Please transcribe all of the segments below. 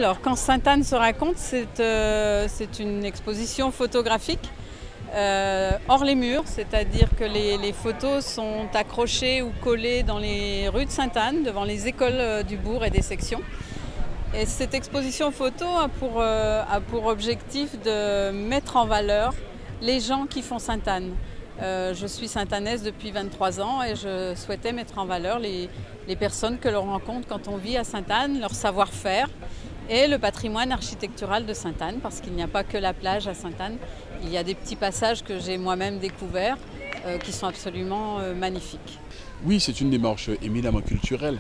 Alors, quand Sainte-Anne se raconte, c'est une exposition photographique hors les murs, c'est-à-dire que les photos sont accrochées ou collées dans les rues de Sainte-Anne, devant les écoles du bourg et des sections. Et cette exposition photo a pour objectif de mettre en valeur les gens qui font Sainte-Anne. Je suis sainte-annaise depuis 23 ans et je souhaitais mettre en valeur les personnes que l'on rencontre quand on vit à Sainte-Anne, leur savoir-faire et le patrimoine architectural de Sainte-Anne, parce qu'il n'y a pas que la plage à Sainte-Anne. Il y a des petits passages que j'ai moi-même découverts qui sont absolument magnifiques. Oui, c'est une démarche éminemment culturelle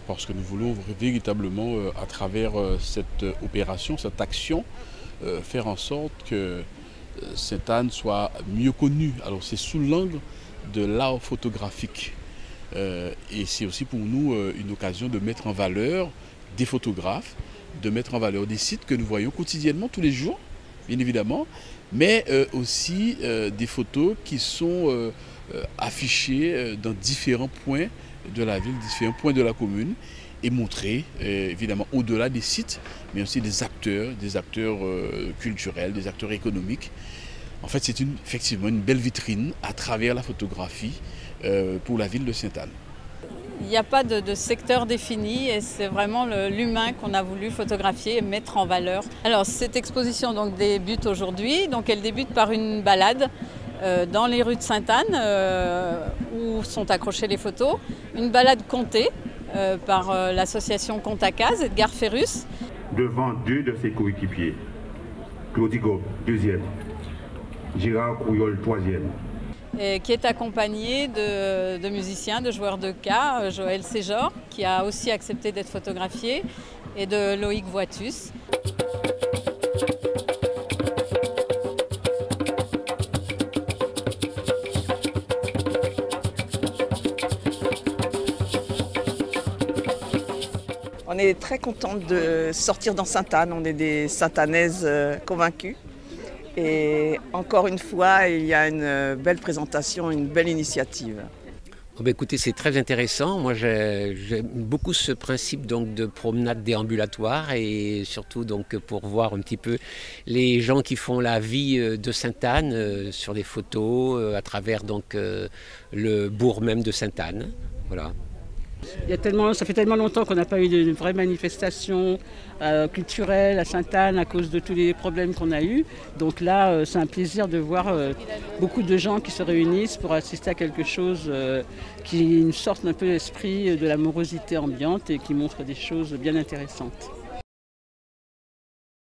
parce que nous voulons véritablement, à travers cette opération, cette action, faire en sorte que Sainte-Anne soit mieux connue. Alors c'est sous l'angle de l'art photographique et c'est aussi pour nous une occasion de mettre en valeur des photographes, de mettre en valeur des sites que nous voyons quotidiennement tous les jours, bien évidemment, mais aussi des photos qui sont affichées dans différents points de la ville, différents points de la commune, et montrer évidemment au-delà des sites, mais aussi des acteurs culturels, des acteurs économiques. En fait, c'est effectivement une belle vitrine à travers la photographie pour la ville de Sainte-Anne. Il n'y a pas de secteur défini et c'est vraiment l'humain qu'on a voulu photographier et mettre en valeur. Alors cette exposition donc débute aujourd'hui, donc elle débute par une balade dans les rues de Sainte-Anne où sont accrochées les photos, une balade comptée par l'association Contacaz, Edgar Ferrus. Devant deux de ses coéquipiers, Claudie Gob, deuxième, Gérard Couyol, troisième. Qui est accompagné de musiciens, de joueurs de ca, Joël Séjor, qui a aussi accepté d'être photographié, et de Loïc Voitus. On est très contente de sortir dans Sainte-Anne, on est des Sainte-Annaises convaincues. Et encore une fois, il y a une belle présentation, une belle initiative. Oh ben écoutez, c'est très intéressant. Moi, j'aime beaucoup ce principe donc, de promenade déambulatoire et surtout donc, pour voir un petit peu les gens qui font la vie de Sainte-Anne sur des photos à travers donc, le bourg même de Sainte-Anne. Voilà. Ça fait tellement longtemps qu'on n'a pas eu de vraie manifestation culturelle à Sainte-Anne à cause de tous les problèmes qu'on a eus. Donc là, c'est un plaisir de voir beaucoup de gens qui se réunissent pour assister à quelque chose qui sorte un peu l'esprit de la morosité ambiante et qui montre des choses bien intéressantes.